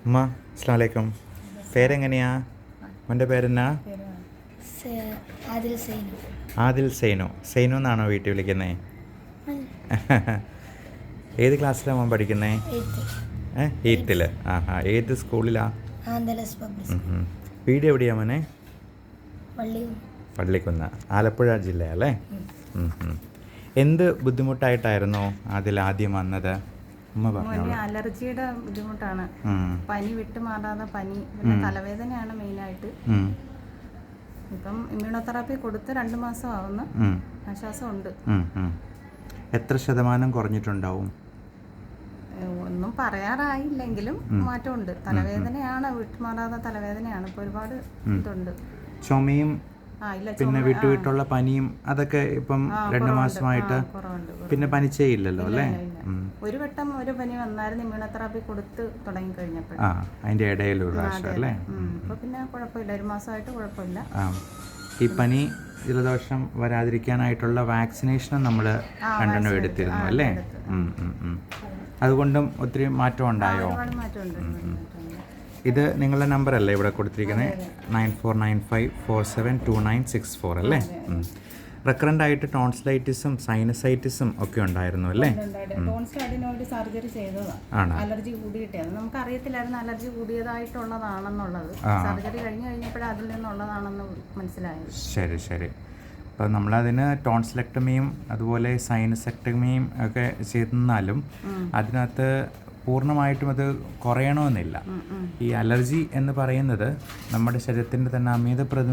അമ്മ അസ്സലാമു അലൈക്കും. പേരെങ്ങനെയാ? മോൻ്റെ പേരെന്നാ? ആദിൽ സൈനു. ആദിൽ സൈനു. സൈനു എന്നാണോ വീട്ടിൽ വിളിക്കുന്നത്? ഏത് ക്ലാസ്സിലാണ് മോൻ പഠിക്കുന്നത്? എയ്ത്തിൽ. ഏത് സ്കൂളിലാണ്? വീട് എവിടെയാ മോനെ? പള്ളിക്കുന്ന്, ആലപ്പുഴ ജില്ലയല്ലേ? എന്ത് ബുദ്ധിമുട്ടായിട്ടായിരുന്നു അതിൽ ആദ്യം വന്നത്? അലർജിയുടെ ബുദ്ധിമുട്ടാണ്. പനി വിട്ടുമാറാതെ പനി, പിന്നെ തലവേദനയാണ് മെയിനായിട്ട്. ഇപ്പം ഇമ്മ്യൂണോതെറാപ്പി കൊടുത്ത് 2 മാസം ആവുന്നു. ആശ്വാസമുണ്ട്. എത്ര ശതമാനം കുറഞ്ഞിട്ടുണ്ടാവും? ഒന്നും പറയാറായില്ലെങ്കിലും മാറ്റമുണ്ട്. തലവേദനയാണ്, വിട്ടുമാറാതെ തലവേദനയാണ്. ഇപ്പോൾ ഒരുപാട് ഇതുണ്ട്. ചുമയും പിന്നെ വിട്ടുവിട്ടുള്ള പനിയും അതൊക്കെ ഇപ്പം 2 മാസമായിട്ട് പിന്നെ പനിച്ചേ ഇല്ലല്ലോ അല്ലേ? ഒരു വട്ടം ഒരു പനി വന്നായിരുന്നു ഇമ്മ്യൂണോതെറാപ്പി കൊടുത്ത് തുടങ്ങി കഴിഞ്ഞപ്പോൾ. അതിൻ്റെ ഇടയിലൊരു പ്രാവശ്യം അല്ലേ? ഇപ്പോൾ പിന്നെ കുഴപ്പമില്ല, 1 മാസമായിട്ട് കുഴപ്പമില്ല. ഈ പനി ജലദോഷം വരാതിരിക്കാനായിട്ടുള്ള വാക്സിനേഷനും നമ്മൾ 2 എടുത്തിരുന്നു അല്ലേ? അതുകൊണ്ടും ഒത്തിരി മാറ്റം ഉണ്ടായോ? ഇത് നിങ്ങളുടെ നമ്പറല്ലേ ഇവിടെ കൊടുത്തിരിക്കുന്നത്? 9495472964 അല്ലേ? റെക്കറൻ്റ് ആയിട്ട് ടോൺസിലൈറ്റിസും സൈനസൈറ്റിസും ഒക്കെ ഉണ്ടായിരുന്നു അല്ലേ? സർജറി ചെയ്തതാണ്. അലർജി കൂടിയിട്ടേ നമുക്ക് അറിയത്തില്ലായിരുന്നു അലർജി കൂടിയതായിട്ടുള്ളതാണെന്നുള്ളത്. സർജറി കഴിഞ്ഞപ്പോഴേ അതിൽ നിന്നുള്ളതാണെന്ന് മനസ്സിലായത്. ശരി ശരി. അപ്പോൾ നമ്മളതിന് ടോൺസിലെക്ടമിയും അതുപോലെ സൈനസെക്ടമിയും ഒക്കെ ചെയ്തെന്നാലും അതിനകത്ത് പൂർണ്ണമായിട്ടും അത് കുറയണമെന്നില്ല. ഈ അലർജി എന്ന് പറയുന്നത് നമ്മുടെ ശരീരത്തിൻ്റെ തന്നെ അമിത